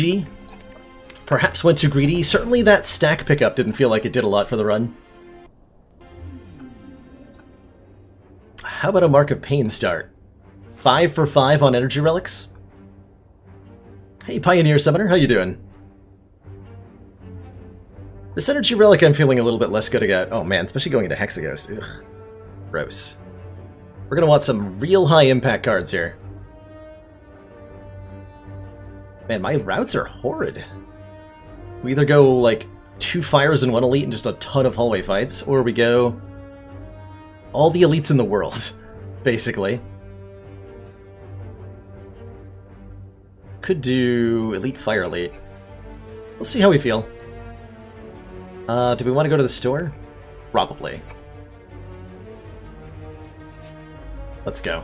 GG. Perhaps went too greedy. Certainly that stack pickup didn't feel like it did a lot for the run. How about a Mark of Pain start? 5 for 5 on energy relics? Hey Pioneer Summoner, how you doing? This energy relic I'm feeling a little bit less good about. Oh man, especially going into Hexagos. Ugh. Gross. We're gonna want some real high impact cards here. Man, my routes are horrid. We either go like 2 fires and 1 elite and just a ton of hallway fights, or we go all the elites in the world, basically. Could do elite fire elite. We'll see how we feel. Do we want to go to the store? Probably. Let's go.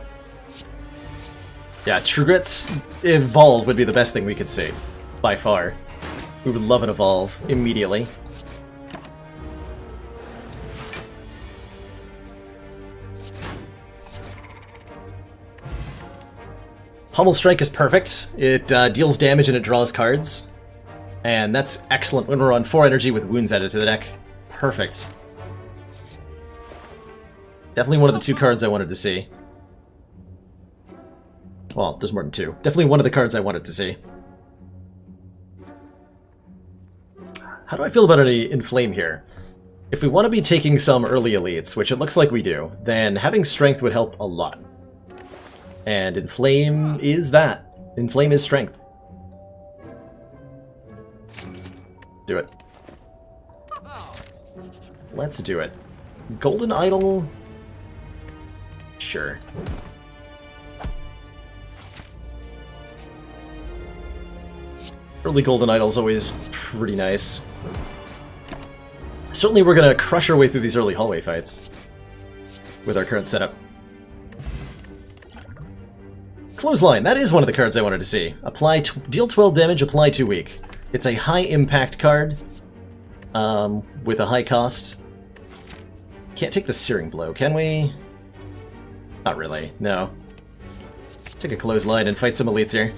Yeah, True Grit's Evolve would be the best thing we could see. By far. We would love an Evolve immediately. Pummel Strike is perfect. It deals damage and it draws cards. And that's excellent when we're on 4 energy with wounds added to the deck. Perfect. Definitely one of the 2 cards I wanted to see. Well, there's more than 2. Definitely one of the cards I wanted to see. How do I feel about any Inflame here? If we want to be taking some early elites, which it looks like we do, then having Strength would help a lot. And Inflame is that. Inflame is Strength. Do it. Let's do it. Golden Idol? Sure. Early Golden Idol's always pretty nice. Certainly we're gonna crush our way through these early hallway fights with our current setup. Clothesline, that is one of the cards I wanted to see. Deal 12 damage, apply 2 weak. It's a high impact card with a high cost. Can't take the Searing Blow, can we? Not really, no. Take a Clothesline and fight some elites here.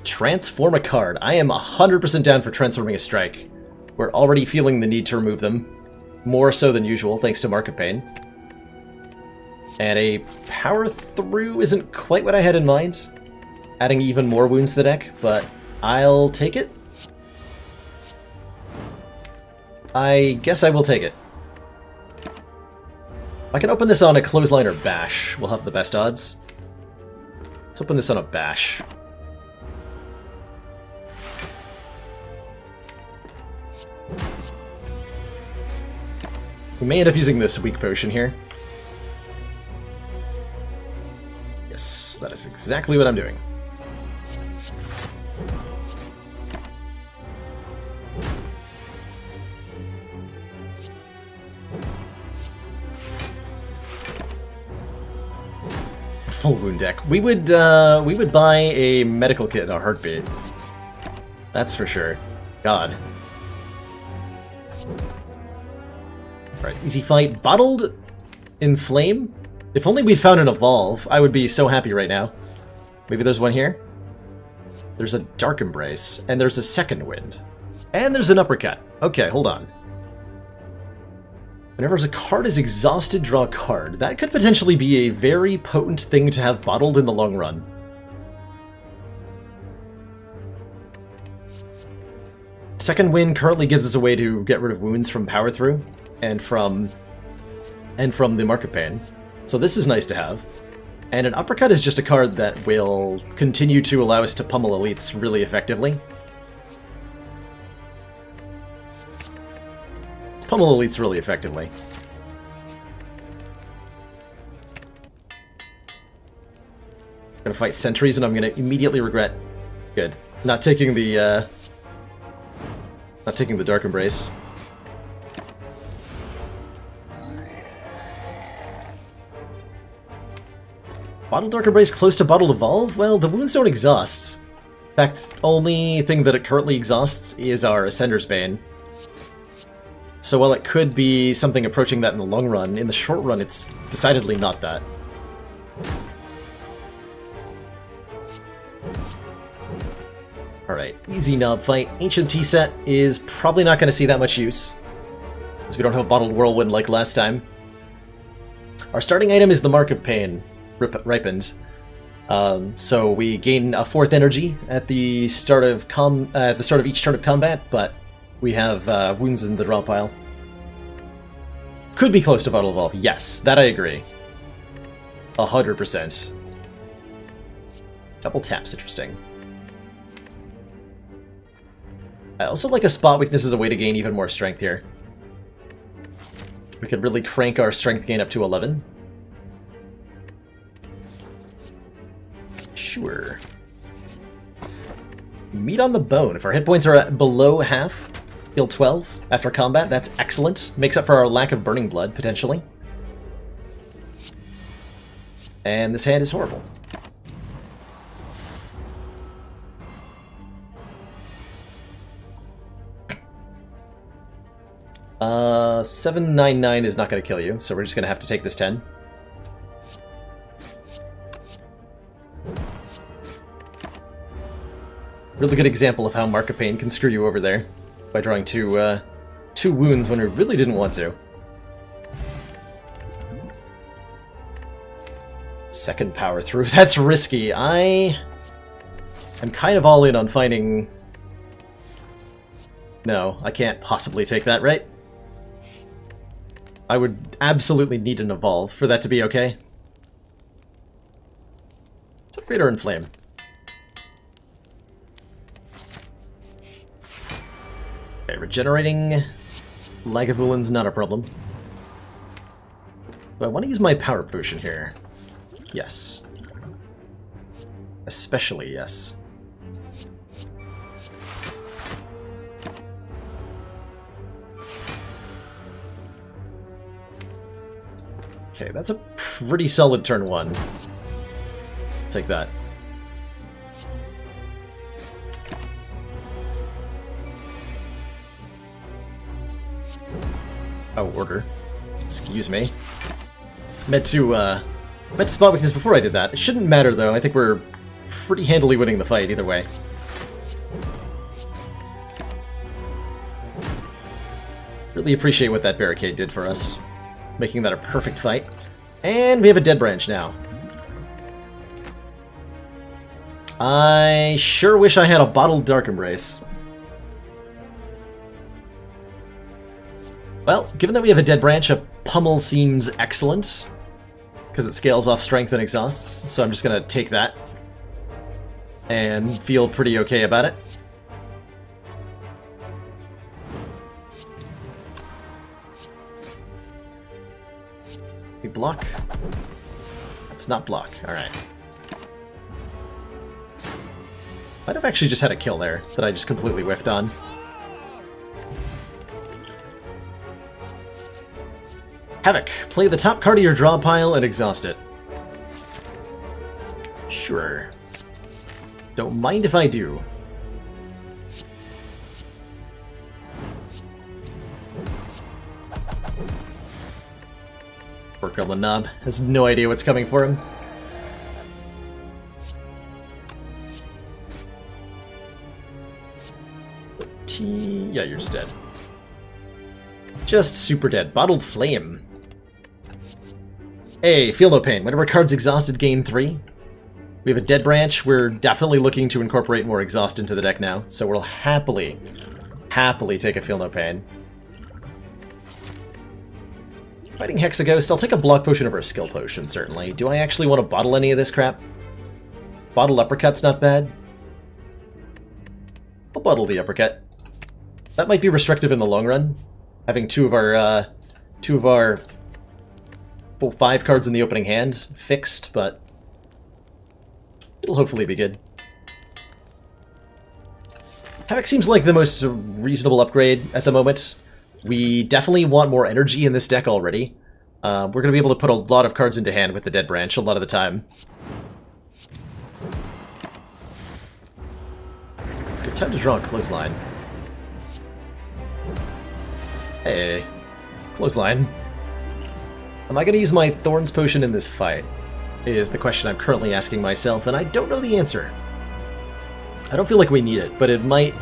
Transform a card. I am 100% down for transforming a strike. We're already feeling the need to remove them. More so than usual, thanks to Mark of Pain. And a Power Through isn't quite what I had in mind. Adding even more wounds to the deck, but I'll take it. I guess I will take it. I can open this on a Clothesline or Bash. We'll have the best odds. Let's open this on a Bash. We may end up using this weak potion here. Yes, that is exactly what I'm doing. Full wound deck. We would buy a medical kit in a heartbeat. That's for sure. God. Alright, easy fight. Bottled Inflame? If only we found an Evolve, I would be so happy right now. Maybe there's one here? There's a Dark Embrace, and there's a Second Wind. And there's an Uppercut. Okay, hold on. Whenever a card is exhausted, draw a card. That could potentially be a very potent thing to have bottled in the long run. Second Wind currently gives us a way to get rid of wounds from Power Through and from the Mark of Pain. So this is nice to have. And an Uppercut is just a card that will continue to allow us to pummel elites really effectively. Let's pummel elites really effectively. I'm gonna fight sentries and I'm gonna immediately regret. Good. Not taking the Dark Embrace. Bottled Dark Embrace close to Bottled Evolve? Well, the wounds don't exhaust. In fact, only thing that it currently exhausts is our Ascender's Bane. So while it could be something approaching that in the long run, in the short run it's decidedly not that. Alright, easy knob fight. Ancient Tea Set is probably not going to see that much use, because we don't have a Bottled Whirlwind like last time. Our starting item is the Mark of Pain, ripened. So we gain a 4th energy at the start of each turn of combat, but we have wounds in the draw pile. Could be close to Bottle Evolve. Yes, that I agree. 100%. Double tap's interesting. I also like a spot weakness as a way to gain even more strength here. We could really crank our strength gain up to 11. Sure. Meat on the bone. If our hit points are at below half, heal 12 after combat, that's excellent. Makes up for our lack of burning blood, potentially. And this hand is horrible. Uh, 799 is not going to kill you, so we're just going to have to take this 10. Really good example of how Mark of Pain can screw you over there by drawing two wounds when we really didn't want to. Second power through. That's risky. I'm kind of all in on finding... No, I can't possibly take that, right? I would absolutely need an evolve for that to be okay. Let's upgrade or inflame. Okay, regenerating Lagavulin's not a problem. But I want to use my power potion here. Yes. Especially yes. Okay, that's a pretty solid turn 1. Take that. Oh, order. Excuse me. Meant to spot weakness before I did that. It shouldn't matter, though. I think we're pretty handily winning the fight either way. Really appreciate what that barricade did for us, making that a perfect fight. And we have a dead branch now. I sure wish I had a bottled Dark Embrace. Well, given that we have a dead branch, a pummel seems excellent, because it scales off strength and exhausts, so I'm just going to take that and feel pretty okay about it. We block. Let's not block. Alright. Might have actually just had a kill there that I just completely whiffed on. Havoc. Play the top card of your draw pile and exhaust it. Sure. Don't mind if I do. Poor Goblin Knob has no idea what's coming for him. Yeah, you're just dead. Just super dead. Bottled Flame. Hey, feel no pain. Whenever card's exhausted, gain 3. We have a dead branch. We're definitely looking to incorporate more exhaust into the deck now, so we'll happily take a feel no pain. Fighting Hexaghost, I'll take a block potion over a skill potion, certainly. Do I actually want to bottle any of this crap? Bottled Uppercut's not bad. I'll bottle the Uppercut. That might be restrictive in the long run, having two of our full 5 cards in the opening hand fixed, but it'll hopefully be good. Havoc seems like the most reasonable upgrade at the moment. We definitely want more energy in this deck already. We're going to be able to put a lot of cards into hand with the Dead Branch a lot of the time. Good time to draw a Clothesline. Hey, Clothesline. Am I going to use my Thorns Potion in this fight? Is the question I'm currently asking myself, and I don't know the answer. I don't feel like we need it, but it might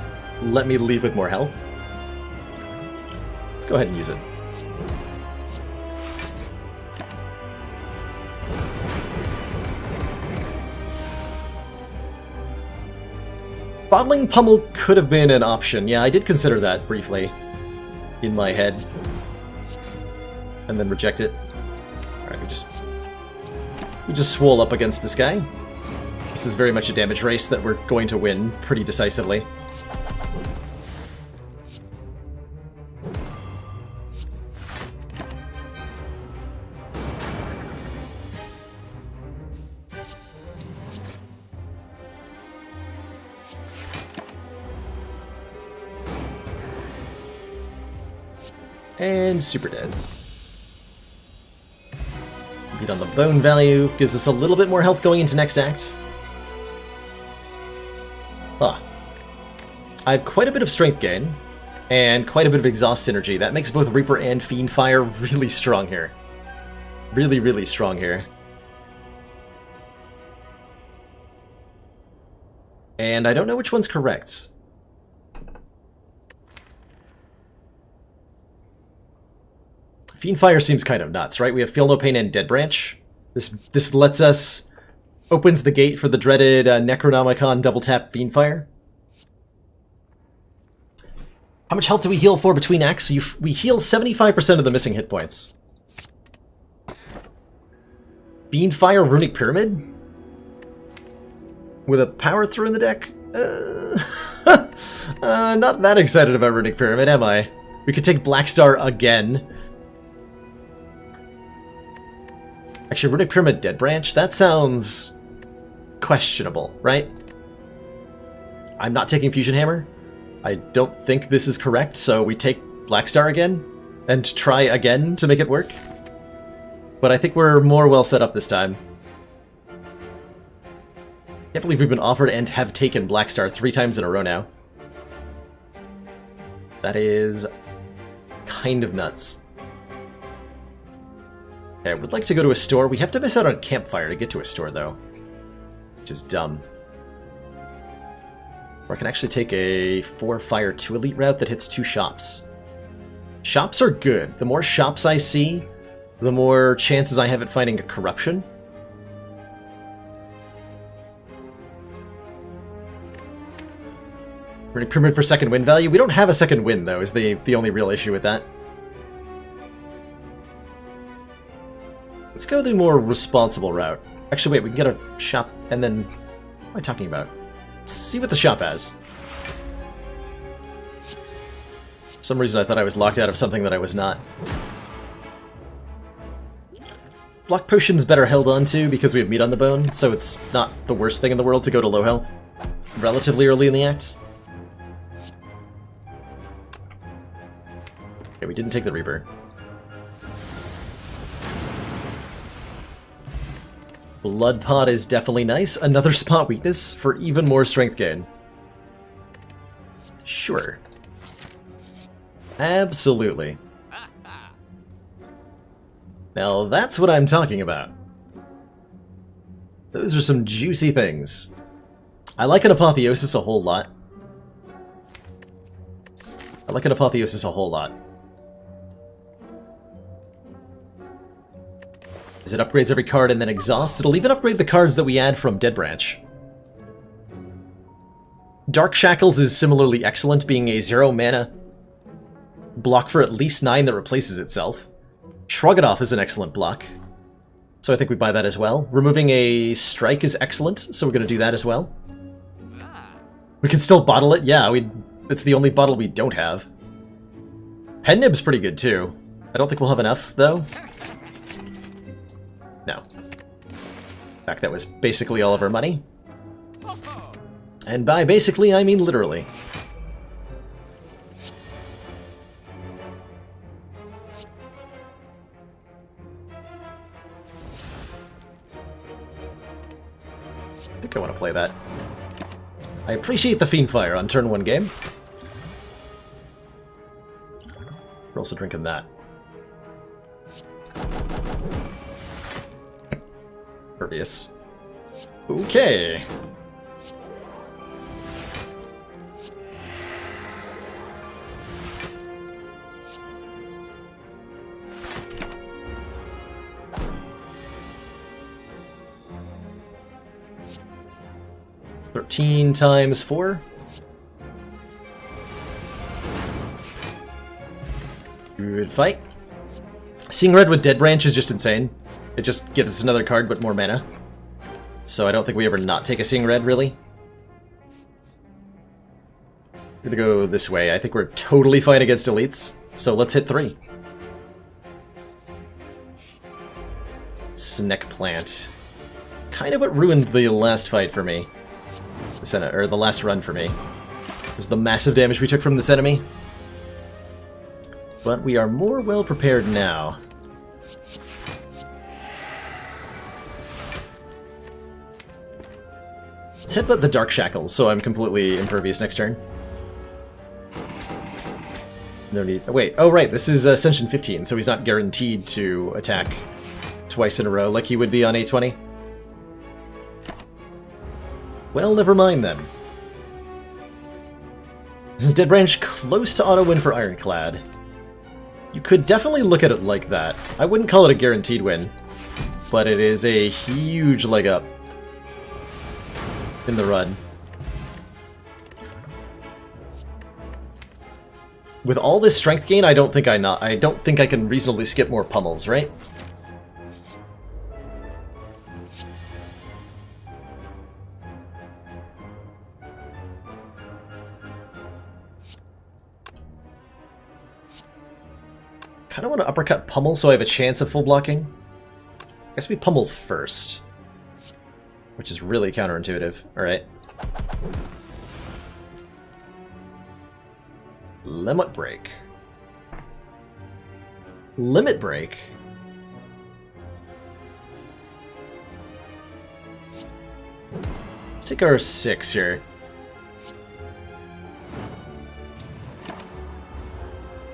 let me leave with more health. Let's go ahead and use it. Bottling Pummel could have been an option. Yeah, I did consider that briefly in my head. And then reject it. Alright, we just swole up against this guy. This is very much a damage race that we're going to win pretty decisively. And super dead. Beat on the bone value, gives us a little bit more health going into next act. Ah. I have quite a bit of strength gain, and quite a bit of exhaust synergy. That makes both Reaper and Fiendfire really strong here. Really, really strong here. And I don't know which one's correct. Fiendfire seems kind of nuts, right? We have Feel No Pain and Dead Branch. This lets us... opens the gate for the dreaded Necronomicon double tap Fiendfire. How much health do we heal for between acts? We heal 75% of the missing hit points. Fiendfire Runic Pyramid? With a power through in the deck? Not that excited about Runic Pyramid, am I? We could take Blackstar again. Actually, Runic Pyramid Dead Branch? That sounds questionable, right? I'm not taking Fusion Hammer. I don't think this is correct, so we take Blackstar again and try again to make it work. But I think we're more well set up this time. Can't believe we've been offered and have taken Blackstar 3 times in a row now. That is kind of nuts. Okay, I would like to go to a store. We have to miss out on Campfire to get to a store, though. Which is dumb. Or I can actually take a 4 Fire 2 Elite route that hits 2 shops. Shops are good. The more shops I see, the more chances I have at finding a corruption. Runic Pyramid for second win value. We don't have a second win, though, is the only real issue with that. Let's go the more responsible route. Actually, wait, we can get a shop and then... What am I talking about? Let's see what the shop has. For some reason I thought I was locked out of something that I was not. Block Potion's better held on to because we have meat on the bone, so it's not the worst thing in the world to go to low health relatively early in the act. Okay, we didn't take the Reaper. Blood Pod is definitely nice. Another spot weakness for even more strength gain. Sure. Absolutely. Now that's what I'm talking about. Those are some juicy things. I like an Apotheosis a whole lot. I like an Apotheosis a whole lot. As it upgrades every card and then exhausts, it'll even upgrade the cards that we add from Dead Branch. Dark Shackles is similarly excellent, being a 0 mana block for at least 9 that replaces itself. Shrug It Off is an excellent block, so I think we buy that as well. Removing a strike is excellent, so we're going to do that as well. We can still bottle it, yeah, it's the only bottle we don't have. Pen Nib's pretty good too. I don't think we'll have enough, though. No. In fact, that was basically all of our money. And by basically, I mean literally. I think I want to play that. I appreciate the Fiendfire on turn 1 game. We're also drinking that. Pervious. Okay. 13 times 4. Good fight. Seeing red with Dead Branch is just insane. It just gives us another card, but more mana. So I don't think we ever not take a Seeing Red, really. We're gonna go this way. I think we're totally fine against elites. So let's hit 3. Snake Plant. Kind of what ruined the last fight for me. The last run for me. Was the massive damage we took from this enemy. But we are more well prepared now. Let's headbutt the Dark Shackles, so I'm completely impervious next turn. No need. Oh, wait. Oh, right. This is Ascension 15, so he's not guaranteed to attack twice in a row like he would be on A20. Well, never mind then. This is Dead Branch close to auto-win for Ironclad. You could definitely look at it like that. I wouldn't call it a guaranteed win, but it is a huge leg up in the run. With all this strength gain, I don't think I can reasonably skip more pummels, right? I don't want to uppercut pummel so I have a chance of full blocking. I guess we pummel first, which is really counterintuitive. Alright. Limit Break. Limit Break? Let's take our 6 here.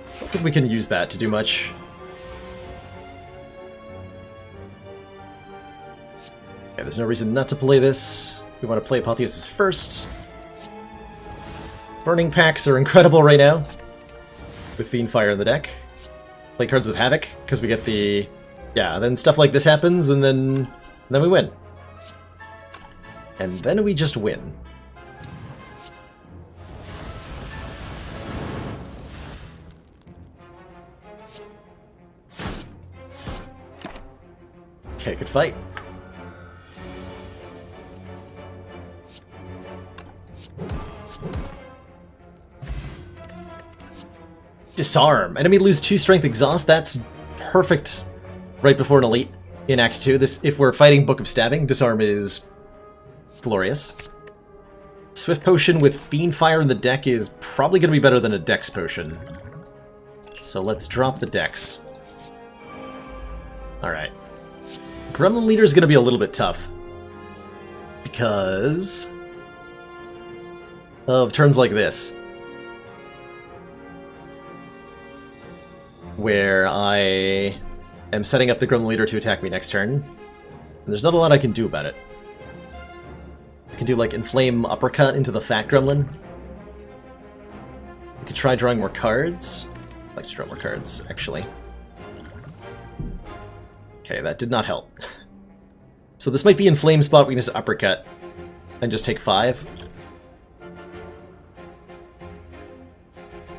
I don't think we can use that to do much. Yeah, there's no reason not to play this. We want to play Apotheosis first. Burning Packs are incredible right now, with Fiendfire in the deck. Play cards with Havoc, because we get the... Yeah, then stuff like this happens, and then we win. And then we just win. Okay, good fight. Disarm. Enemy lose 2 strength exhaust. That's perfect right before an elite in Act 2. This, if we're fighting Book of Stabbing, Disarm is glorious. Swift Potion with Fiendfire in the deck is probably going to be better than a Dex Potion. So let's drop the Dex. Alright. Gremlin Leader is going to be a little bit tough. Because of turns like this. Where I am setting up the Gremlin Leader to attack me next turn. And there's not a lot I can do about it. I can do, like, Inflame Uppercut into the Fat Gremlin. I could try drawing more cards. I'd like to draw more cards, actually. Okay, that did not help. So this might be Inflame Spot Weakness Uppercut. And just take 5.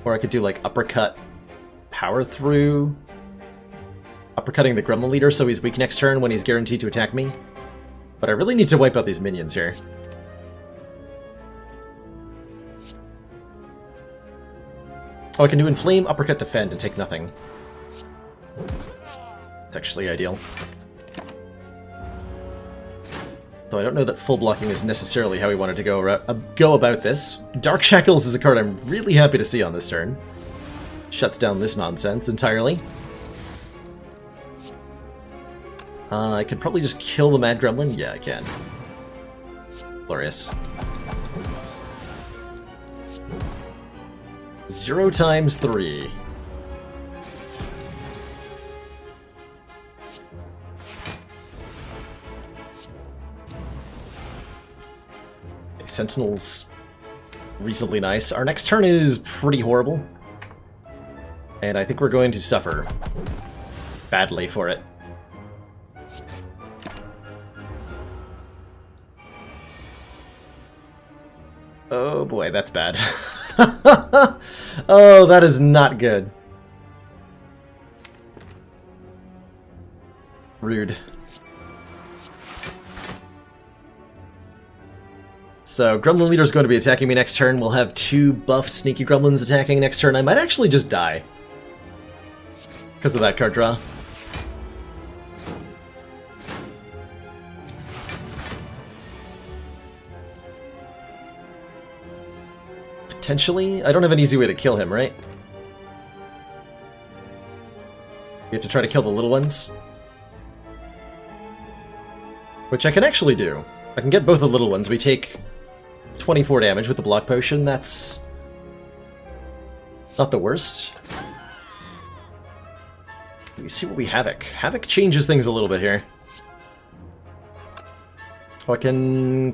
Or I could do, like, Uppercut Power Through. Uppercutting the Gremlin Leader so he's weak next turn when he's guaranteed to attack me. But I really need to wipe out these minions here. Oh, I can do Inflame, Uppercut, Defend, and take nothing. It's actually ideal. Though I don't know that full blocking is necessarily how we wanted to go about this. Dark Shackles is a card I'm really happy to see on this turn. Shuts down this nonsense entirely. I could probably just kill the Mad Gremlin. Yeah, I can. Glorious. 0 times 3. Okay, Sentinel's reasonably nice. Our next turn is pretty horrible. And I think we're going to suffer badly for it. Oh boy, that's bad. Oh, that is not good. Rude. So, Gremlin Leader is going to be attacking me next turn. We'll have 2 buffed Sneaky Gremlins attacking next turn. I might actually just die because of that card draw. Potentially? I don't have an easy way to kill him, right? We have to try to kill the little ones. Which I can actually do. I can get both the little ones. We take 24 damage with the block potion. That's not the worst. Let me see what we Havoc. Havoc changes things a little bit here. Oh, I can...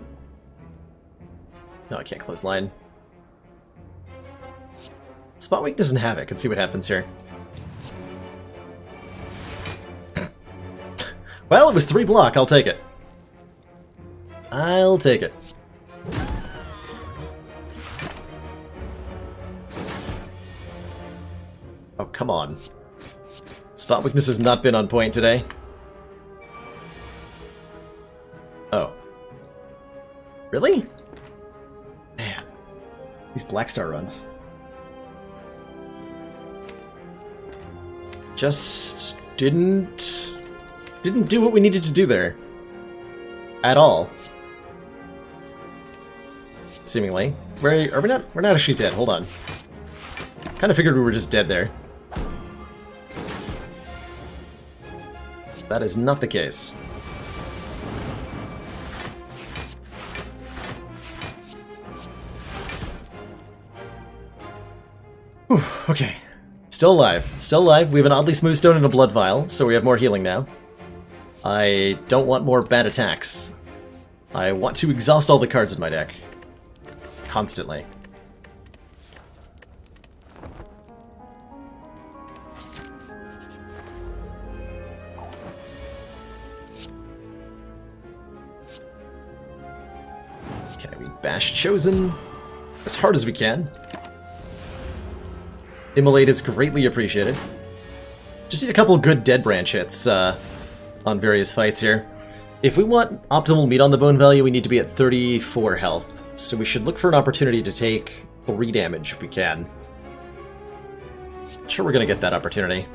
No, I can't close line. Spot Weakness and Havoc and see what happens here. Well, it was 3 block. I'll take it. I'll take it. Oh, come on. Spot Weakness has not been on point today. Oh. Really? Man. These Black Star runs. Just didn't do what we needed to do there. At all. Seemingly. Are we not? We're not actually dead. Hold on. Kind of figured we were just dead there. That is not the case. Whew, okay. Still alive. Still alive. We have an oddly smooth stone and a blood vial, so we have more healing now. I don't want more bad attacks. I want to exhaust all the cards in my deck. Constantly. Okay, we bash Chosen as hard as we can. Immolate is greatly appreciated. Just need a couple good Dead Branch hits on various fights here. If we want optimal meat on the bone value, we need to be at 34 health. So we should look for an opportunity to take 3 damage if we can. Sure, we're going to get that opportunity.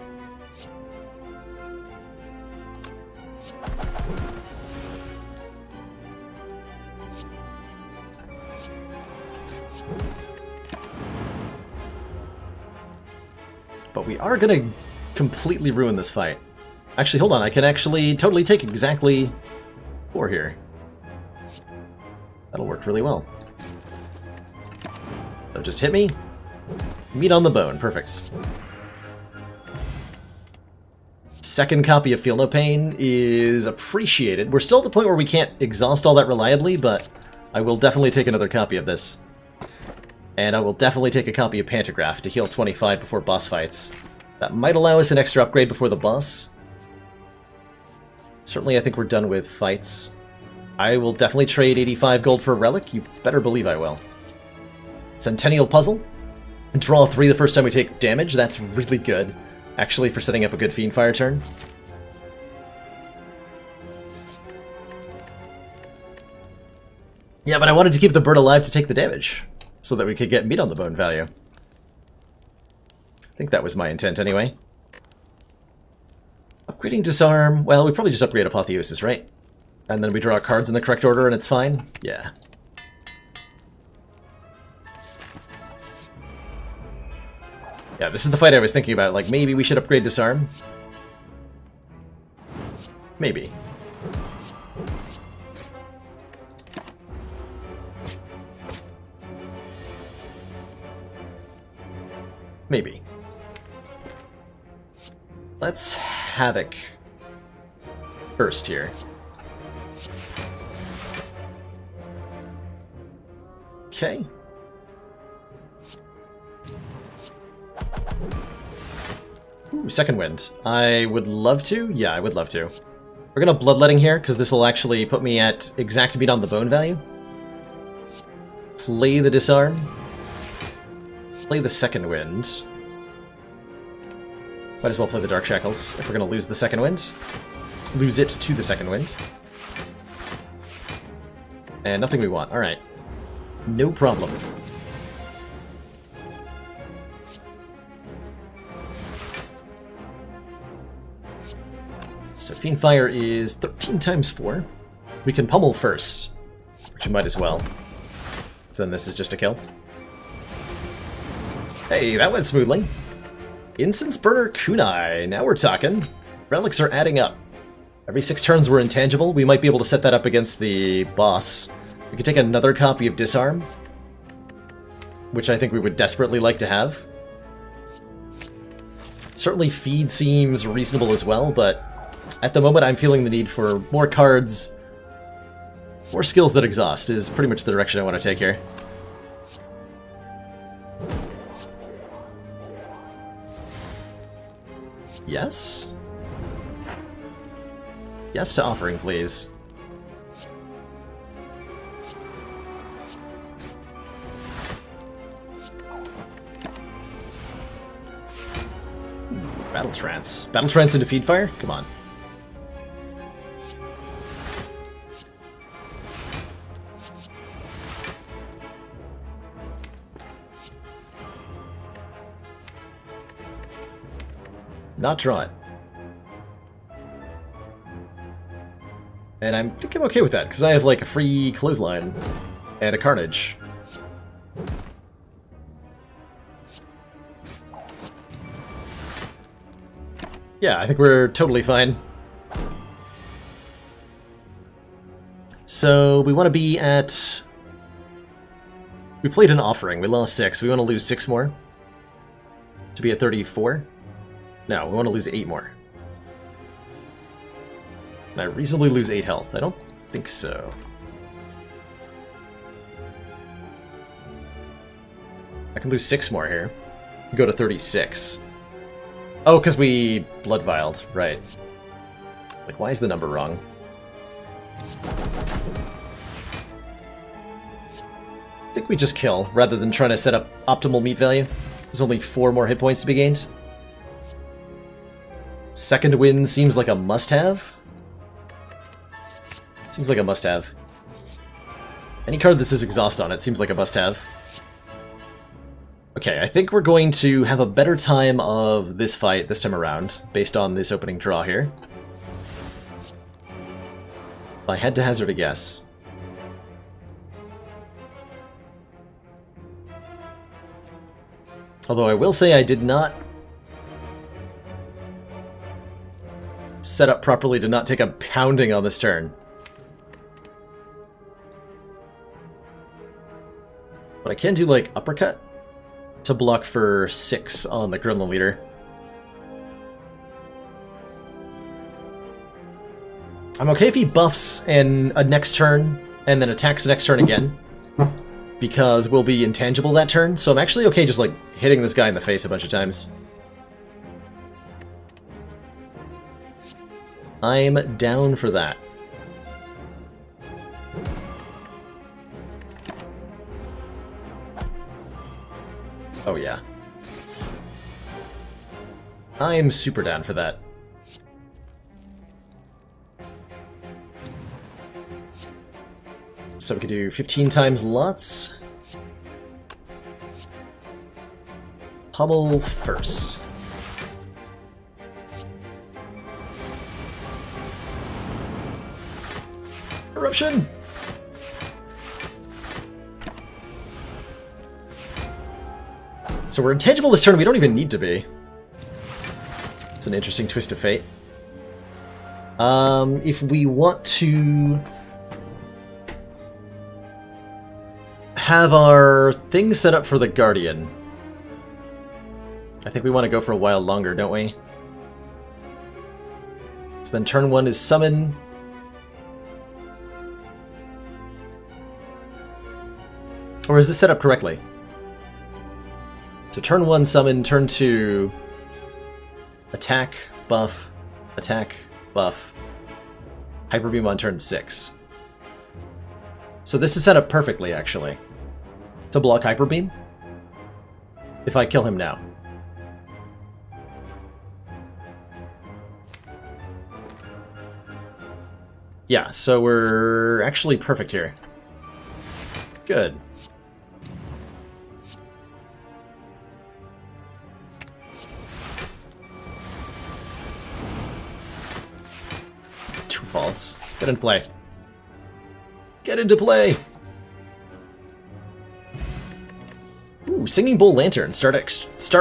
But we are going to completely ruin this fight. Actually, hold on. I can actually totally take exactly 4 here. That'll work really well. So just hit me. Meat on the bone. Perfect. Second copy of Feel No Pain is appreciated. We're still at the point where we can't exhaust all that reliably, but I will definitely take another copy of this. And I will definitely take a copy of Pantograph to heal 25 before boss fights. That might allow us an extra upgrade before the boss. Certainly I think we're done with fights. I will definitely trade 85 gold for a relic. You better believe I will. Centennial Puzzle. Draw 3 the first time we take damage. That's really good, actually, for setting up a good Fiendfire turn. Yeah, but I wanted to keep the bird alive to take the damage, so that we could get meat on the bone value. I think that was my intent anyway. Upgrading Disarm, well, we probably just upgrade Apotheosis, right? And then we draw cards in the correct order and it's fine? Yeah. Yeah, this is the fight I was thinking about, like, maybe we should upgrade Disarm? Maybe. Maybe. Let's Havoc first here. Okay. Ooh, second wind. I would love to. Yeah, I would love to. We're gonna Bloodletting here, because this will actually put me at exact meat on the bone value. play the disarm. Play the second wind. Might as well play the Dark Shackles if we're going to lose the second wind. Lose it to the second wind. And nothing we want. Alright. No problem. So Fiendfire is 13 times 4. We can pummel first, which we might as well. So then this is just a kill. Hey, that went smoothly. Incense Burner Kunai. Now we're talking. Relics are adding up. Every 6 turns we're intangible. We might be able to set that up against the boss. We could take another copy of Disarm, which I think we would desperately like to have. Certainly Feed seems reasonable as well, but at the moment I'm feeling the need for more cards, more skills that exhaust is pretty much the direction I want to take here. Yes? Yes to offering, please. Battle Trance. Battle Trance into Fiendfire? Come on. Not draw it. And I think I'm okay with that, because I have like a free Clothesline and a Carnage. Yeah, I think we're totally fine. So we want to be at... We played an Offering, we lost 6. We want to lose 6 more to be at 34. No, we want to lose 8 more. Can I reasonably lose 8 health? I don't think so. I can lose 6 more here. Go to 36. Oh, because we Blood Vialed, right. Like, why is the number wrong? I think we just kill, rather than trying to set up optimal meat value. There's only 4 more hit points to be gained. Second win seems like a must-have. Seems like a must-have. Any card that says exhaust on it seems like a must-have. Okay, I think we're going to have a better time of this fight this time around, based on this opening draw here. If I had to hazard a guess. Although I will say I did not set up properly to not take a pounding on this turn. But I can do, like, Uppercut to block for 6 on the Gremlin Leader. I'm okay if he buffs and a next turn, and then attacks next turn again, because we'll be intangible that turn, so I'm actually okay just, like, hitting this guy in the face a bunch of times. I'm down for that. Oh yeah. I'm super down for that. So we could do 15 times lots. Pummel first. Eruption! So we're intangible this turn, we don't even need to be. It's an interesting twist of fate. If we want to have our thing set up for the Guardian, I think we want to go for a while longer, don't we? So then turn 1 is summon. Or is this set up correctly? So turn 1 summon, turn 2 attack, buff, Hyper Beam on turn 6. So this is set up perfectly, actually. to block Hyper Beam if I kill him now. Yeah, so we're actually perfect here. Good. Two faults. Get into play. Get into play! Ooh, Singing Bowl Lantern. Start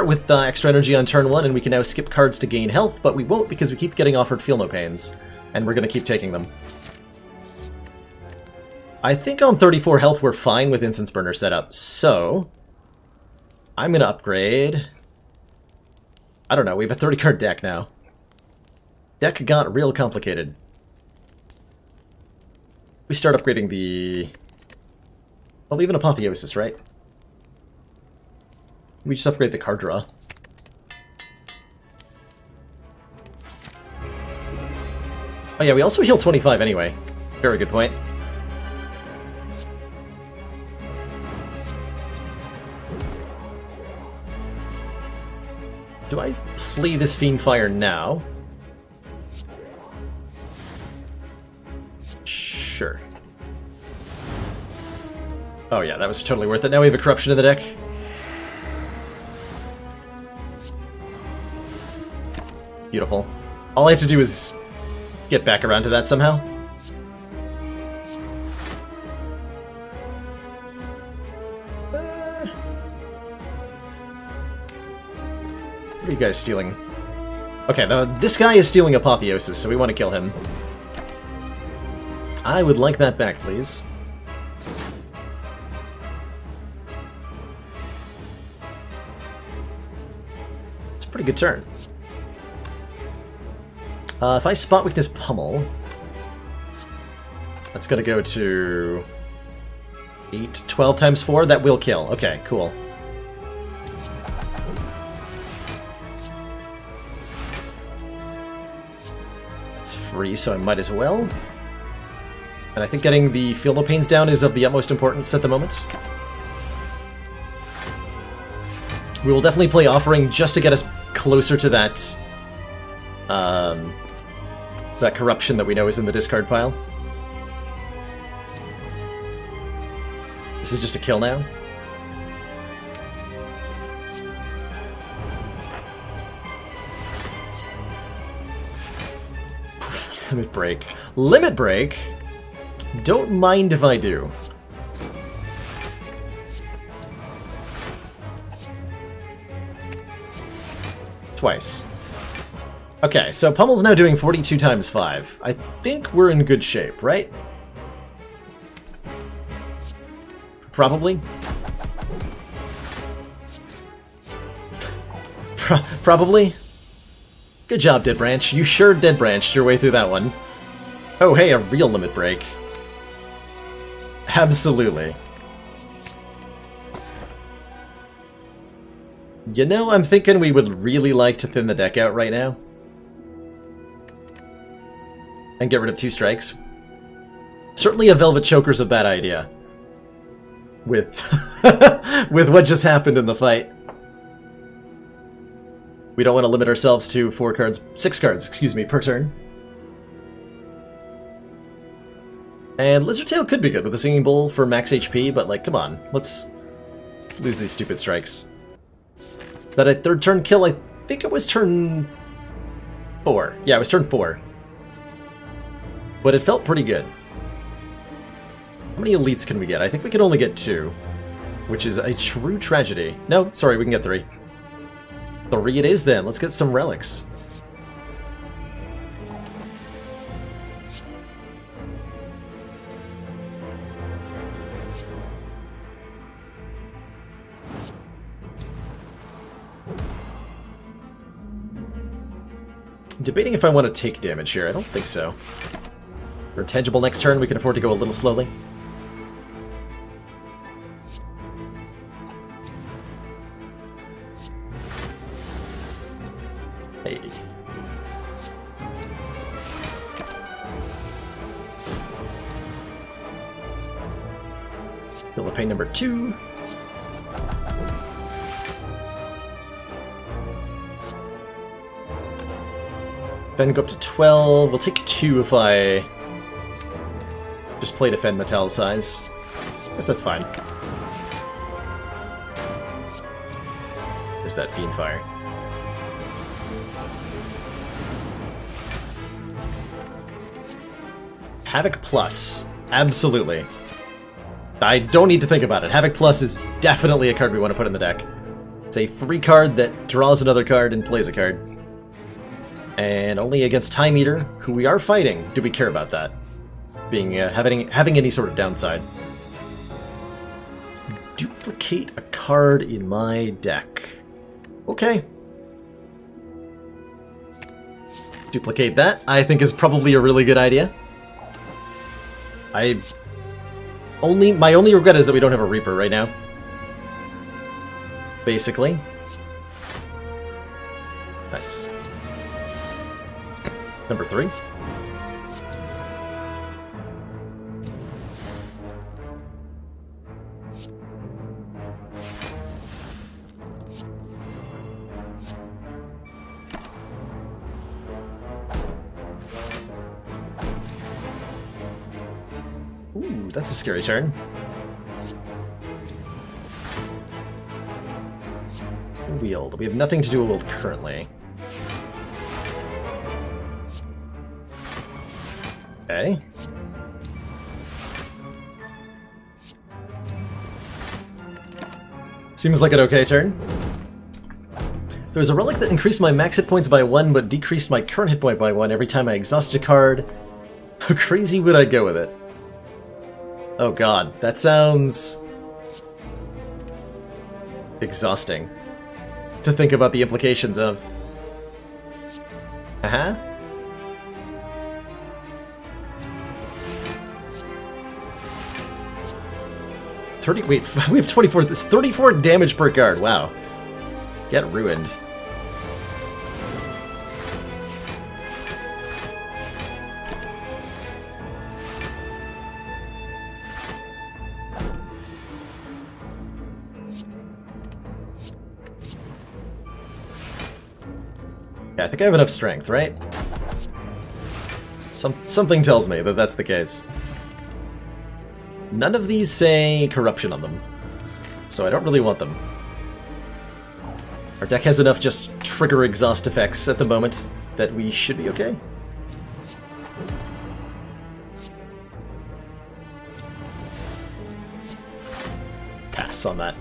with extra energy on turn 1, and we can now skip cards to gain health, but we won't because we keep getting offered Feel No Pains, and we're going to keep taking them. I think on 34 health we're fine with Incense Burner setup, so I'm going to upgrade. I don't know, we have a 30 card deck now. Deck got real complicated. We start upgrading the... well, even Apotheosis, right? We just upgrade the card draw. Oh yeah, we also heal 25 anyway. Very good point. Do I play this Fiendfire now? Sure. Oh yeah, that was totally worth it. Now we have a Corruption in the deck. Beautiful. All I have to do is get back around to that somehow. What are you guys stealing? Okay, this guy is stealing Apotheosis, so we want to kill him. I would like that back, please. It's a pretty good turn. If I Spot Weakness Pummel, that's gonna go to 8, 12 times 4, that will kill. Okay, cool. It's free, so I might as well. And I think getting the Feel No Pains down is of the utmost importance at the moment. We will definitely play Offering just to get us closer to that that corruption that we know is in the discard pile. This is just a kill now. Limit Break. Limit Break? Don't mind if I do. Twice. Okay, so Pummel's now doing 42 times 5. I think we're in good shape, right? Probably. Probably. Good job, Dead Branch. You sure Dead Branched your way through that one. Oh, hey, a real Limit Break. Absolutely. You know, I'm thinking we would really like to thin the deck out right now. And get rid of 2 strikes. Certainly a Velvet Choker's a bad idea. With with what just happened in the fight. We don't want to limit ourselves to 6 cards, excuse me, per turn. And Lizard Tail could be good with the Singing Bowl for max HP, but like, come on, let's lose these stupid strikes. Is that a 3rd turn kill? I think it was turn 4. Yeah, it was turn 4. But it felt pretty good. How many elites can we get? I think we can only get 2, which is a true tragedy. No, sorry, we can get 3. 3 it is then. Let's get some relics. Debating if I want to take damage here. I don't think so. For tangible next turn, we can afford to go a little slowly. Hey. Feel the pain number 2. Defend go up to 12. We'll take 2 if I just play Defend Metallicize. Guess that's fine. There's that Fiendfire. Havoc Plus. Absolutely. I don't need to think about it. Havoc Plus is definitely a card we want to put in the deck. It's a 3 card that draws another card and plays a card. And only against Time Eater, who we are fighting, do we care about that. Being having any sort of downside. Duplicate a card in my deck. Okay. Duplicate that, I think, is probably a really good idea. My only regret is that we don't have a Reaper right now. Basically. Nice. Number 3. Ooh, that's a scary turn. Wield. We have nothing to do with currently. Okay. Seems like an okay turn. There was a relic that increased my max hit points by 1 but decreased my current hit point by 1 every time I exhausted a card. How crazy would I go with it? Oh god, that sounds exhausting to think about the implications of. Uh-huh. Wait, we have 24. This 34 damage per card. Wow. Get ruined. Yeah, I think I have enough strength, right? Something tells me that that's the case. None of these say corruption on them, so I don't really want them. Our deck has enough just trigger exhaust effects at the moment that we should be okay. Pass on that.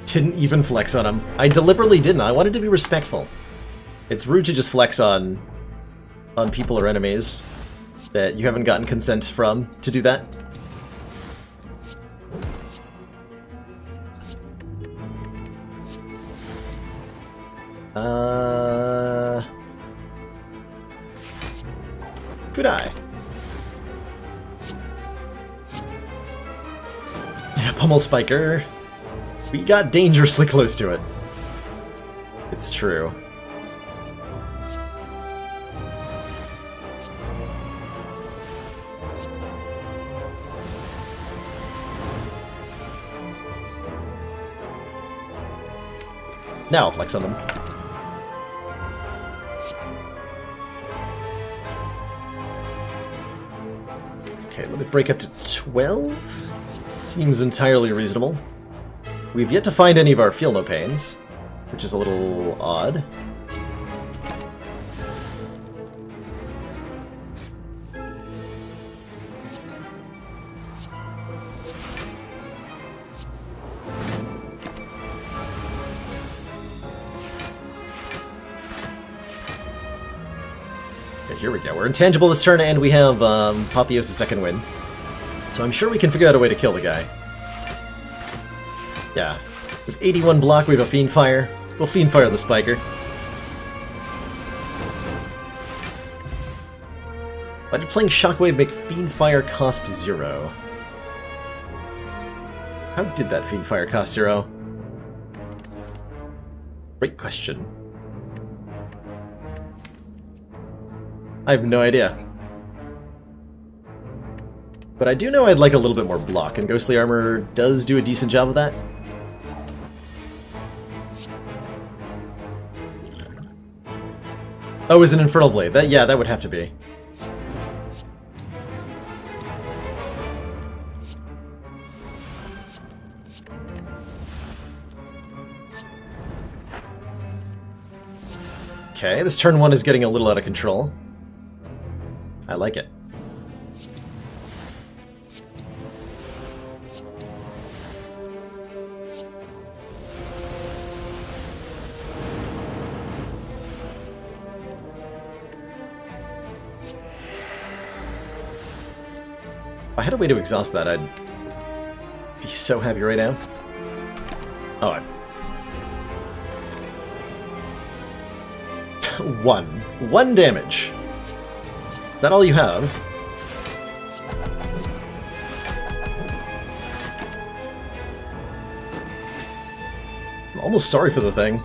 Didn't even flex on him. I deliberately didn't. I wanted to be respectful. It's rude to just flex on people or enemies that you haven't gotten consent from to do that. Good eye. Yeah, Pummel Spiker. We got dangerously close to it. It's true. Now I'll flex on them. Okay, let me break up to 12. Seems entirely reasonable. We've yet to find any of our Feel No Pains, which is a little odd. Here we go. We're intangible this turn, and we have Apotheosis' second win. So I'm sure we can figure out a way to kill the guy. Yeah. With 81 block, we have a Fiendfire. We'll Fiendfire the Spiker. Why did playing Shockwave make Fiendfire cost 0? How did that Fiendfire cost 0? Great question. I have no idea. But I do know I'd like a little bit more block, and Ghostly Armor does do a decent job of that. Oh, is an Infernal Blade. Yeah, that would have to be. Okay, this turn 1 is getting a little out of control. I like it. If I had a way to exhaust that, I'd be so happy right now. Oh, One damage. Is that all you have? I'm almost sorry for the thing.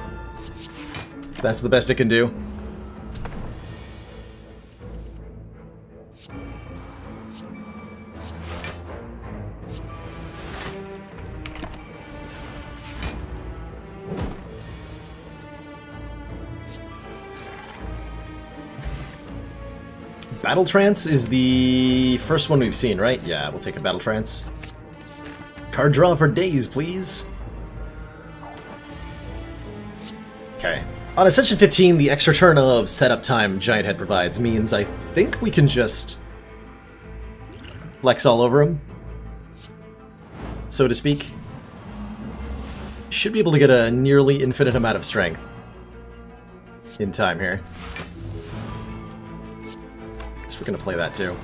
That's the best it can do. Battle Trance is the first one we've seen, right? Yeah, we'll take a Battle Trance. Card draw for days, please. Okay. On Ascension 15, the extra turn of setup time Giant Head provides means I think we can just flex all over him, so to speak. Should be able to get a nearly infinite amount of strength in time here. Guess we're gonna play that too.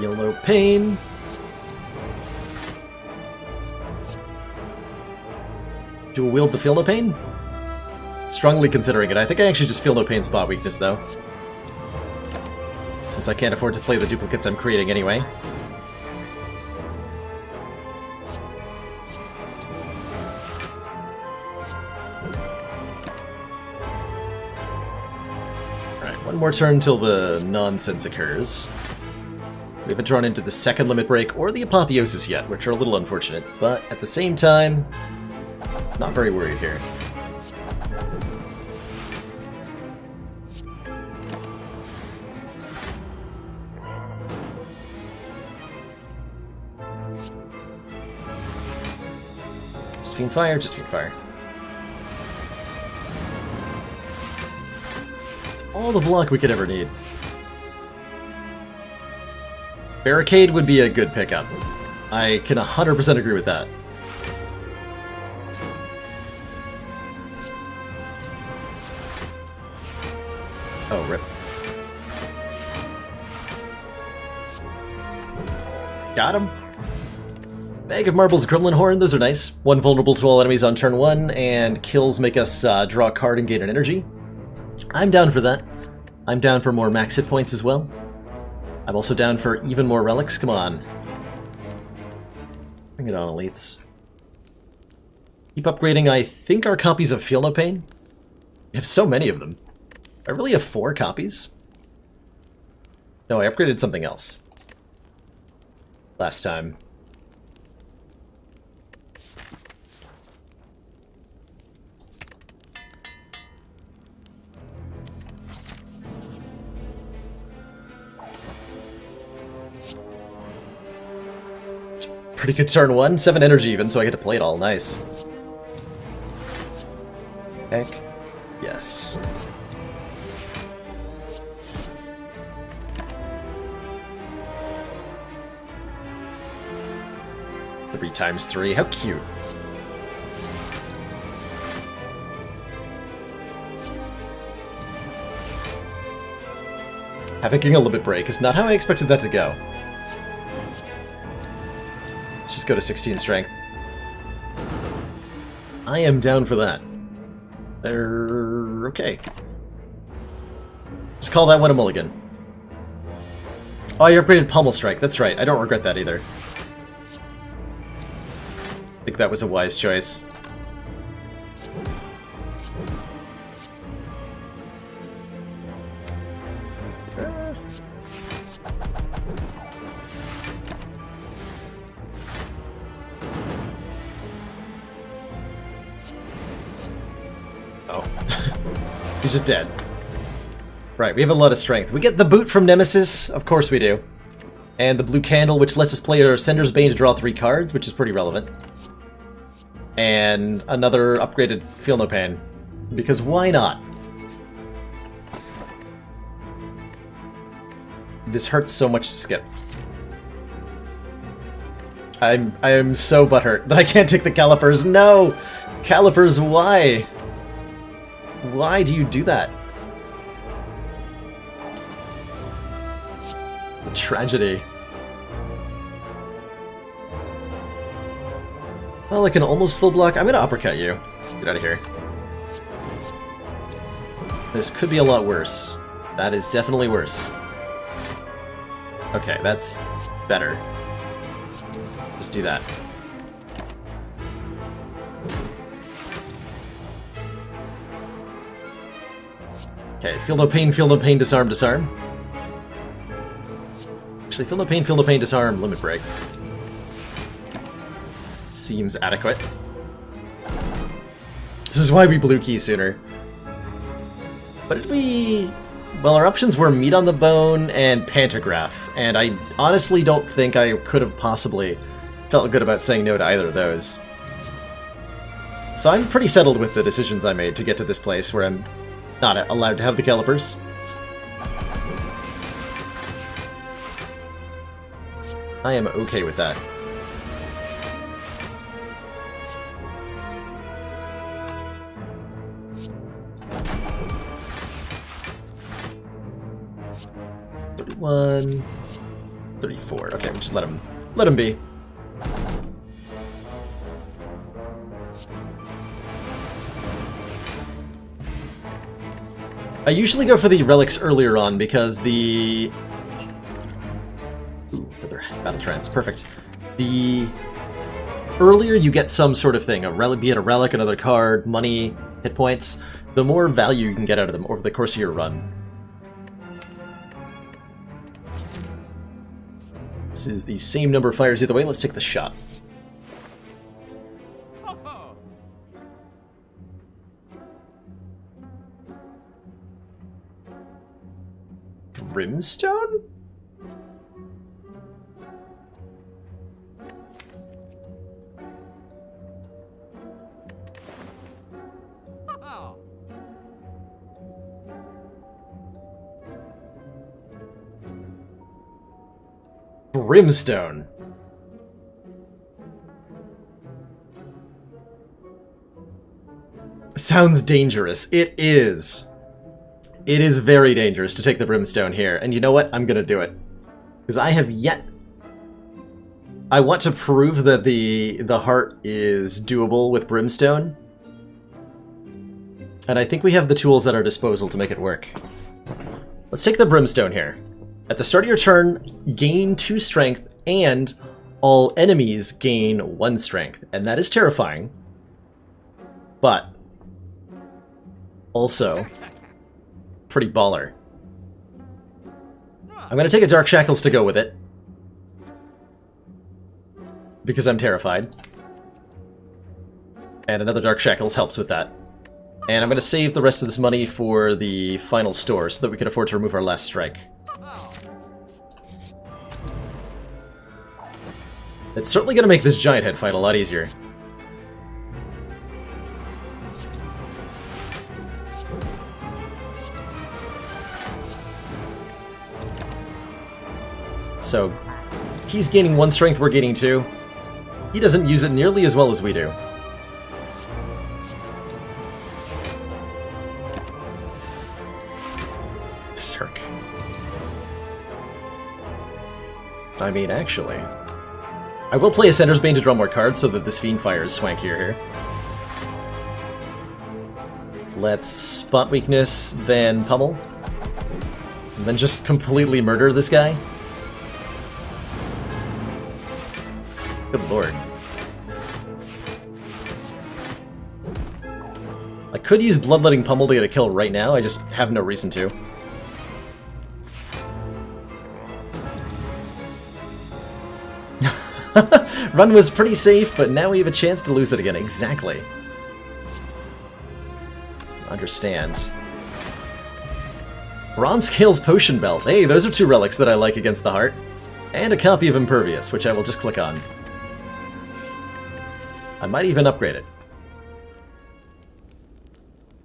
Yellow Pain. Do we wield the Feel No Pain? Strongly considering it. I think I actually just Feel No Pain spot weakness though, since I can't afford to play the duplicates I'm creating anyway. One more turn till the nonsense occurs. We haven't drawn into the second limit break or the apotheosis yet, which are a little unfortunate, but at the same time, not very worried here. Just Fiend Fire, just Fiend Fire. All the block we could ever need. Barricade would be a good pickup. I can 100% agree with that. Oh, rip. Got him. Bag of Marbles, Gremlin Horn, those are nice. One vulnerable to all enemies on turn 1, and kills make us draw a card and gain an energy. I'm down for that. I'm down for more max hit points as well. I'm also down for even more relics. Come on. Bring it on, elites. Keep upgrading, I think, our copies of Feel No Pain. We have so many of them. I really have 4 copies? No, I upgraded something else last time. Pretty good turn 1, 7 energy even, so I get to play it all. Nice. Heck. Yes. Three times 3, how cute. Having a limit break is not how I expected that to go. Just go to 16 strength. I am down for that. Okay. Just call that one a mulligan. Oh, you upgraded Pommel Strike. That's right. I don't regret that either. I think that was a wise choice. He's just dead. Right, we have a lot of strength. We get the boot from Nemesis, of course we do. And the blue candle, which lets us play our Sender's Bane to draw 3 cards, which is pretty relevant. And another upgraded Feel No Pain. Because why not? This hurts so much to skip. I am so butthurt that I can't take the Calipers. No! Calipers, why? Why do you do that? Tragedy. Well, like an almost full block. I'm gonna uppercut you. Get out of here. This could be a lot worse. That is definitely worse. Okay, that's better. Just do that. Okay, feel no pain, disarm, disarm. Actually, feel no pain, disarm, limit break. Seems adequate. This is why we blue key sooner. What did we... Well, our options were Meat on the Bone and Pantograph, and I honestly don't think I could have possibly felt good about saying no to either of those. So I'm pretty settled with the decisions I made to get to this place where I'm not allowed to have the Calipers. I am okay with that. $31, $34. Okay, we'll just let him be. I usually go for the relics earlier on because the... Ooh, another battle trance. Perfect. The earlier you get some sort of thing, be it a relic, another card, money, hit points, the more value you can get out of them over the course of your run. This is the same number of fires either way. Let's take the shot. Brimstone? Brimstone. Sounds dangerous. It is. It is very dangerous to take the Brimstone here, and you know what? I'm gonna do it. Because I have yet... I want to prove that the heart is doable with Brimstone. And I think we have the tools at our disposal to make it work. Let's take the Brimstone here. At the start of your turn, gain 2 strength, and all enemies gain 1 strength. And that is terrifying. But also pretty baller. I'm going to take a Dark Shackles to go with it. Because I'm terrified. And another Dark Shackles helps with that. And I'm going to save the rest of this money for the final store so that we can afford to remove our last strike. It's certainly going to make this Giant Head fight a lot easier. So, he's gaining 1 strength, we're gaining 2. He doesn't use it nearly as well as we do. Berserk. I mean, actually... I will play a Sender's Bane to draw more cards so that this Fiendfire is swankier here. Let's Spot Weakness, then Pummel. And then just completely murder this guy. Good lord. I could use Bloodletting Pummel to get a kill right now, I just have no reason to. Run was pretty safe, but now we have a chance to lose it again. Exactly. Understand. Bronze Scales Potion Belt. Hey, those are two relics that I like against the heart. And a copy of Impervious, which I will just click on. I might even upgrade it.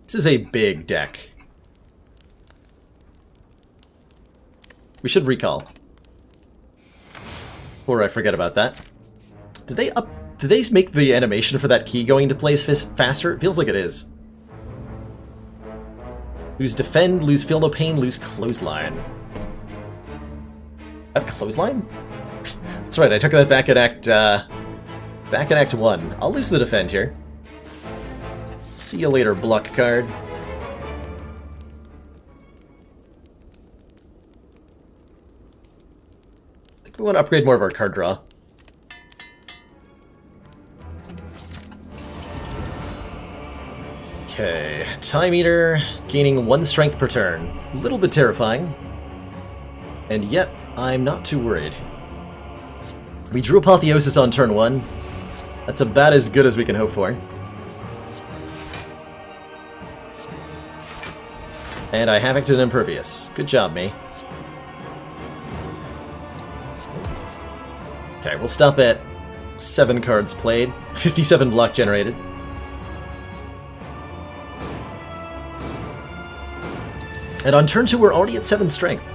This is a big deck. We should recall. Before I forget about that. Did they make the animation for that key going into place faster? It feels like it is. Lose Defend, lose Feel No Pain, lose Clothesline. I have Clothesline? That's right, I took that back at Act 1. I'll lose the Defend here. See you later, Block card. I think we want to upgrade more of our card draw. Okay, Time Eater, gaining 1 strength per turn. A little bit terrifying. And yet, I'm not too worried. We drew Apotheosis on turn 1. That's about as good as we can hope for. And I Havoc to an Impervious. Good job, me. Okay, we'll stop at 7 cards played, 57 block generated. And on turn 2, we're already at 7 strength.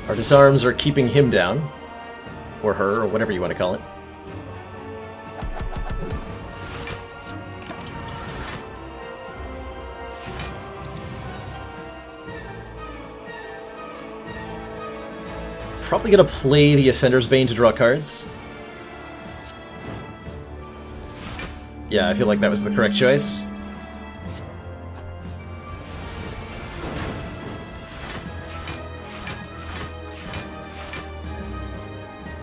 Our disarms are keeping him down. Or her, or whatever you want to call it. Probably gonna play the Ascender's Bane to draw cards. Yeah, I feel like that was the correct choice.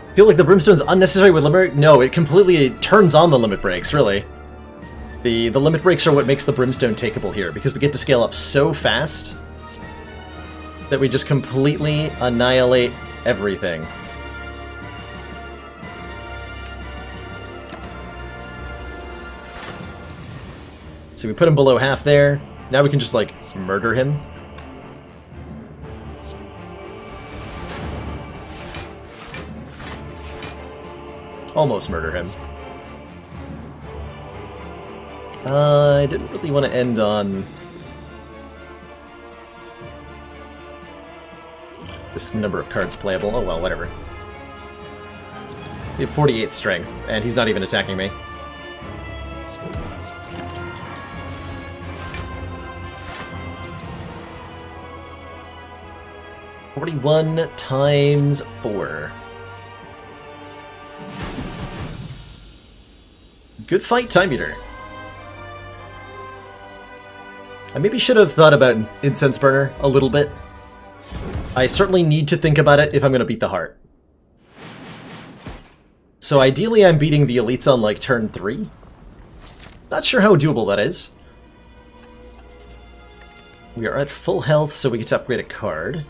I feel like the Brimstone's unnecessary with limit. No, it completely turns on the limit breaks, really. The limit breaks are what makes the Brimstone takeable here, because we get to scale up so fast that we just completely annihilate everything. So we put him below half there. Now we can just, like, murder him. Almost murder him. I didn't really want to end on this number of cards playable. Oh well, whatever. We have 48 strength, and he's not even attacking me. $41 times 4. Good fight, Time Eater. I maybe should have thought about Incense Burner a little bit. I certainly need to think about it if I'm going to beat the heart. So ideally I'm beating the elites on like turn 3. Not sure how doable that is. We are at full health, so we get to upgrade a card.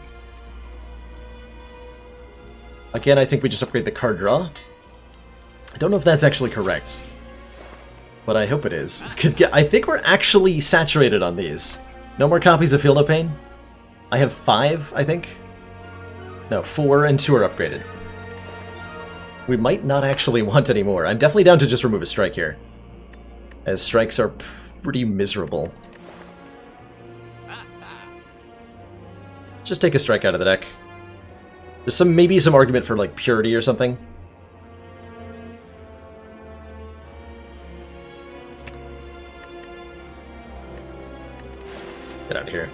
Again, I think we just upgrade the card draw. I don't know if that's actually correct, but I hope it is. I think we're actually saturated on these. No more copies of Feel No Pain. I have 5, I think. No, 4 and 2 are upgraded. We might not actually want any more. I'm definitely down to just remove a strike here, as strikes are pretty miserable. Just take a strike out of the deck. There's maybe some argument for like purity or something. Get out of here.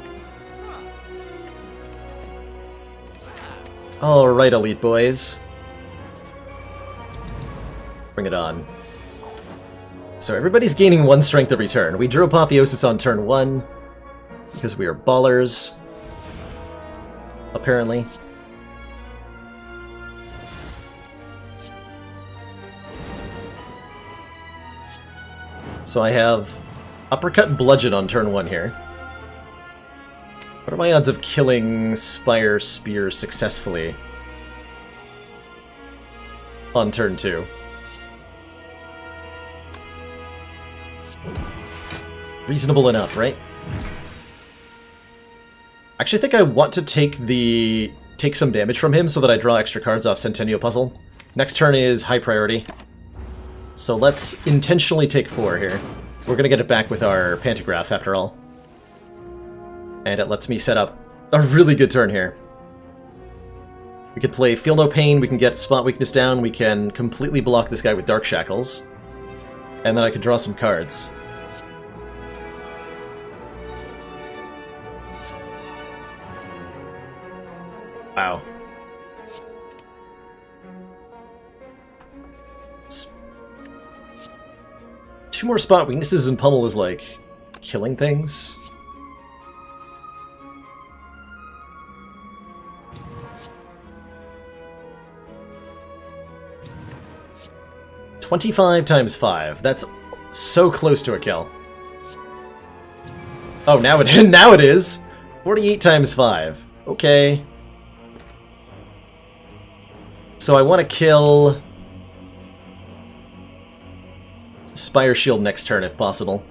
Alright, elite boys. Bring it on. So everybody's gaining 1 strength every turn. We drew Apotheosis on turn 1, because we are ballers. Apparently. So I have Uppercut and Bludgeon on turn 1 here. What are my odds of killing Spire Spear successfully on turn 2? Reasonable enough, right? I actually think I want to take some damage from him so that I draw extra cards off Centennial Puzzle. Next turn is high priority. So let's intentionally take 4 here. We're going to get it back with our Pantograph, after all. And it lets me set up a really good turn here. We could play Feel No Pain, we can get Spot Weakness down, we can completely block this guy with Dark Shackles. And then I can draw some cards. Wow. 2 more Spot Weaknesses and Pummel is like killing things. $25 times 5. That's so close to a kill. Oh, now it is. 48 times 5. Okay. So I want to kill Spire Shield next turn if possible.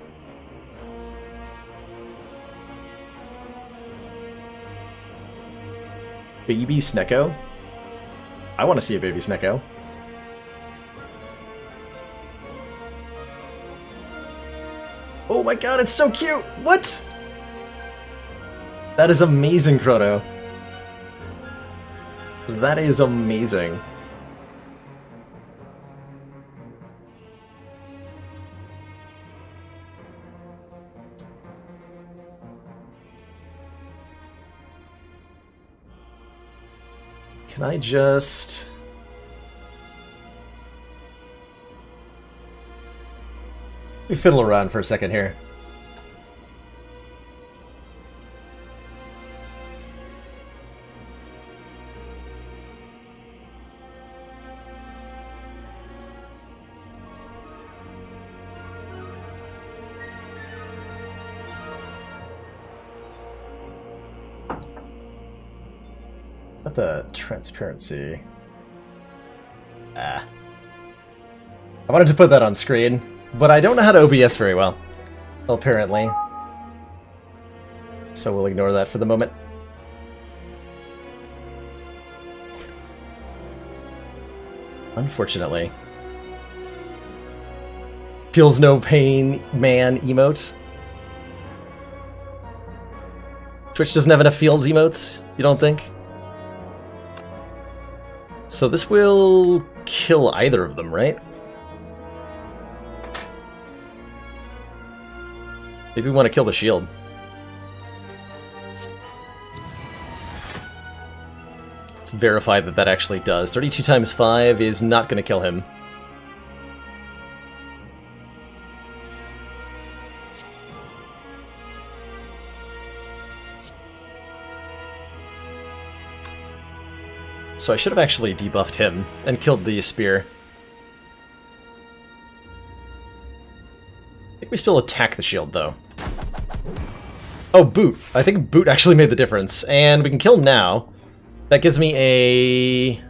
Baby Snecko? I want to see a Baby Snecko. Oh my god, it's so cute! What? That is amazing, Chrono. That is amazing. Can I just... Let me fiddle around for a second here. Not the transparency. I wanted to put that on screen. But I don't know how to OBS very well, apparently. So we'll ignore that for the moment. Unfortunately. Feels no pain, man emote. Twitch doesn't have enough feels emotes, you don't think? So this will kill either of them, right? Maybe we want to kill the shield. Let's verify that that actually does. 32 times 5 is not going to kill him. So I should have actually debuffed him and killed the spear. I think we still attack the shield, though. Oh, Boot. I think Boot actually made the difference. And we can kill now. That gives me a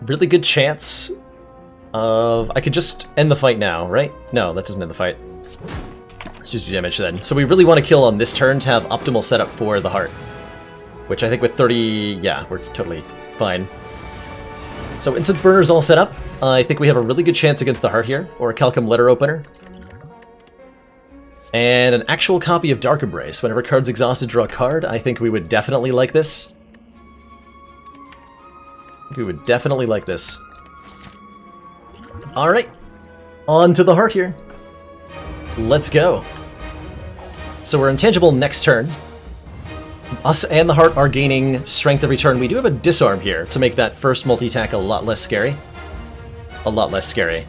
really good chance of... I could just end the fight now, right? No, that doesn't end the fight. Let's just do damage then. So we really want to kill on this turn to have optimal setup for the heart. Which I think with 30... yeah, we're totally fine. So Incense Burner's all set up. I think we have a really good chance against the heart here, or a Calcum Letter Opener. And an actual copy of Dark Embrace. Whenever card's exhausted, draw a card. I think we would definitely like this. We would definitely like this. Alright, on to the heart here. Let's go. So we're intangible next turn. Us and the heart are gaining strength every turn. We do have a disarm here to make that first multi-attack a lot less scary. A lot less scary.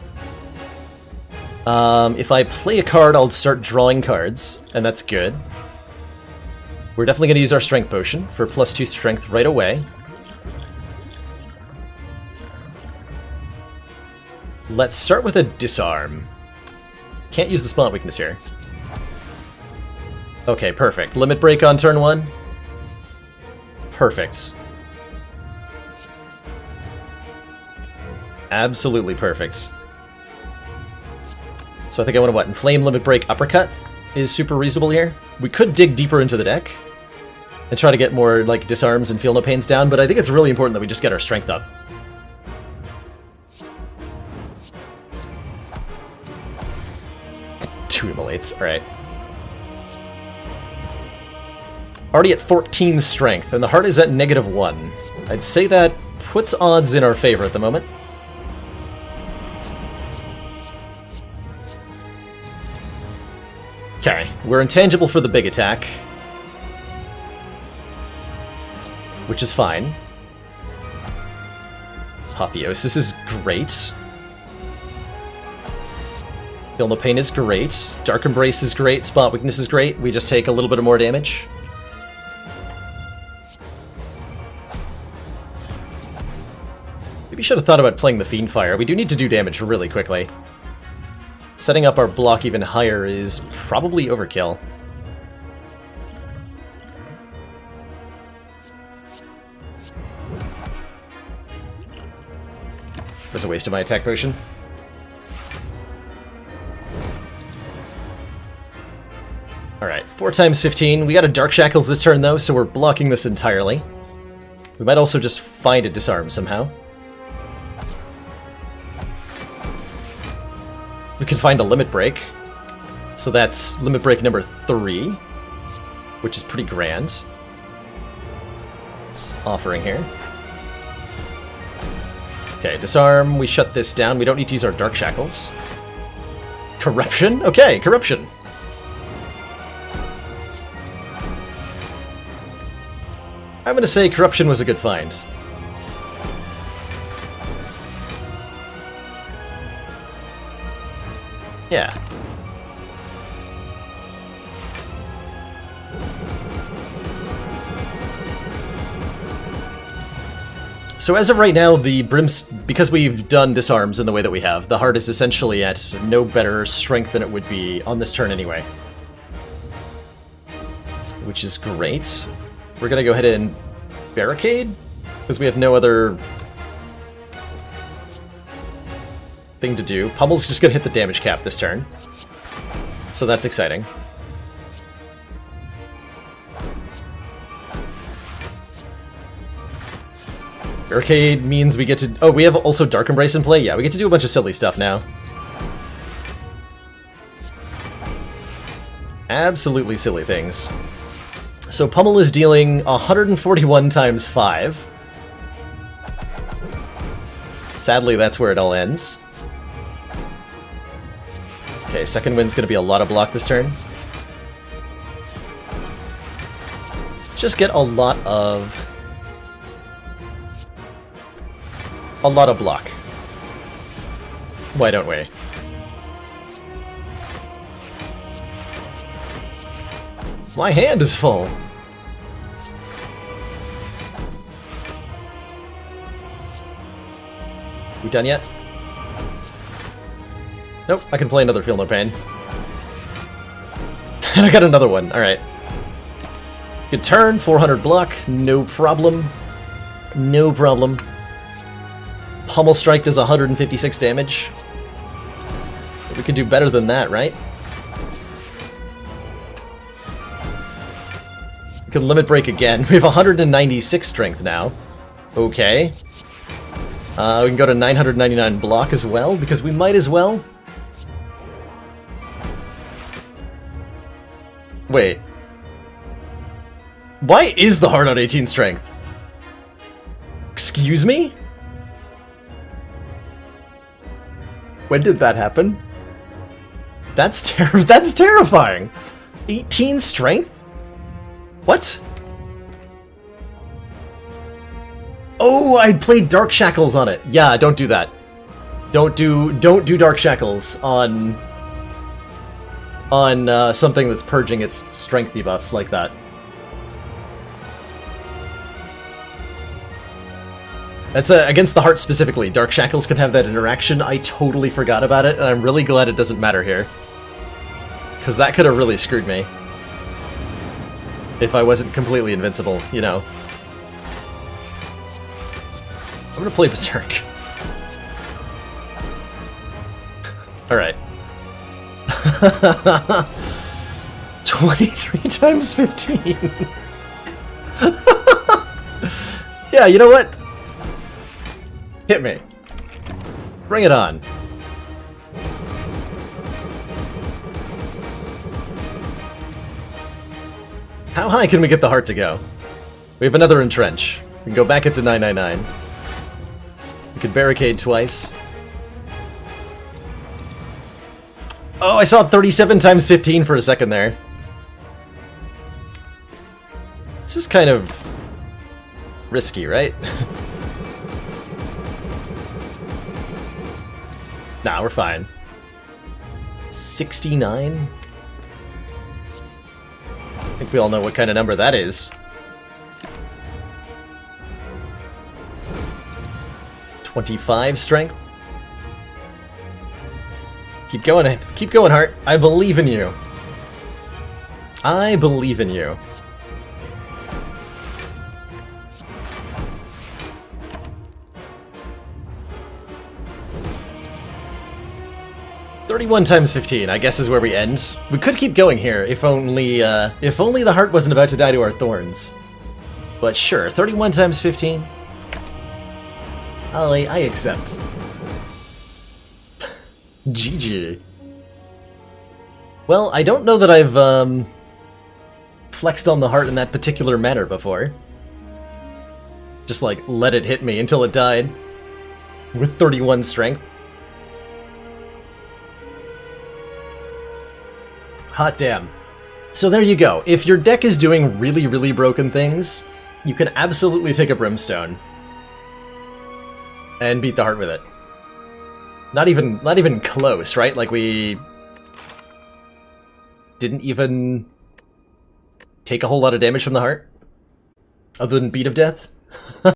If I play a card, I'll start drawing cards, and that's good. We're definitely going to use our strength potion for +2 strength right away. Let's start with a disarm. Can't use the spot weakness here. Okay, perfect. Limit break on turn 1. Perfect. Absolutely perfect. So I think I want to, what, Inflame, Limit Break, Uppercut is super reasonable here. We could dig deeper into the deck and try to get more, like, disarms and feel no pains down, but I think it's really important that we just get our strength up. Two immolates, alright. Already at 14 strength, and the heart is at -1. I'd say that puts odds in our favor at the moment. Okay, we're intangible for the big attack, which is fine. Apotheosis is great. Feel no pain is great. Dark Embrace is great. Spot Weakness is great. We just take a little bit of more damage. Maybe should have thought about playing the Fiendfire. We do need to do damage really quickly. Setting up our block even higher is probably overkill. Was a waste of my attack potion. Alright, 4 times 15. We got a Dark Shackles this turn though, so we're blocking this entirely. We might also just find a disarm somehow. We can find a Limit Break. So that's Limit Break number 3, which is pretty grand. It's offering here. Okay, disarm, we shut this down. We don't need to use our Dark Shackles. Corruption? Okay, Corruption. I'm gonna say Corruption was a good find. Yeah. So as of right now, the because we've done disarms in the way that we have, the heart is essentially at no better strength than it would be on this turn anyway. Which is great. We're gonna go ahead and barricade, because we have no other thing to do. Pummel's just gonna hit the damage cap this turn. So that's exciting. Barricade means we get to... Oh, we have also Dark Embrace in play? Yeah, we get to do a bunch of silly stuff now. Absolutely silly things. So Pummel is dealing 141 times 5. Sadly, that's where it all ends. Okay, second wind's gonna be a lot of block this turn. Just get a lot of block. Why don't we? My hand is full. We done yet? Nope, I can play another Feel No Pain. And I got another one, alright. Good turn, 400 block, no problem. No problem. Pummel Strike does 156 damage. We could do better than that, right? We can Limit Break again. We have 196 strength now. Okay. We can go to 999 block as well, because we might as well. Wait. Why is the heart on 18 strength? Excuse me? When did that happen? That's terrifying. 18 strength? What? Oh, I played Dark Shackles on it. Yeah, don't do that. Don't do Dark Shackles on something that's purging its strength debuffs like that. That's against the heart specifically. Dark Shackles can have that interaction. I totally forgot about it, and I'm really glad it doesn't matter here. Because that could have really screwed me. If I wasn't completely invincible, you know. I'm gonna play Berserk. Alright. 23 times 15. Yeah, you know what? Hit me. Bring it on. How high can we get the heart to go? We have another entrench. We can go back up to 999. We could barricade twice. Oh, I saw 37 times 15 for a second there. This is kind of risky, right? Nah, we're fine. 69? I think we all know what kind of number that is. 25 strength. Keep going, Heart. I believe in you. I believe in you. "31 times 15, I guess is where we end. We could keep going here, if only the heart wasn't about to die to our thorns. But sure, 31 times 15? I accept. GG. Well, I don't know that I've, flexed on the heart in that particular manner before. Just, like, let it hit me until it died. With 31 strength. Hot damn. So there you go. If your deck is doing really, really broken things, you can absolutely take a Brimstone. And beat the heart with it. Not even close, right? Like, we didn't even take a whole lot of damage from the heart? Other than Beat of Death?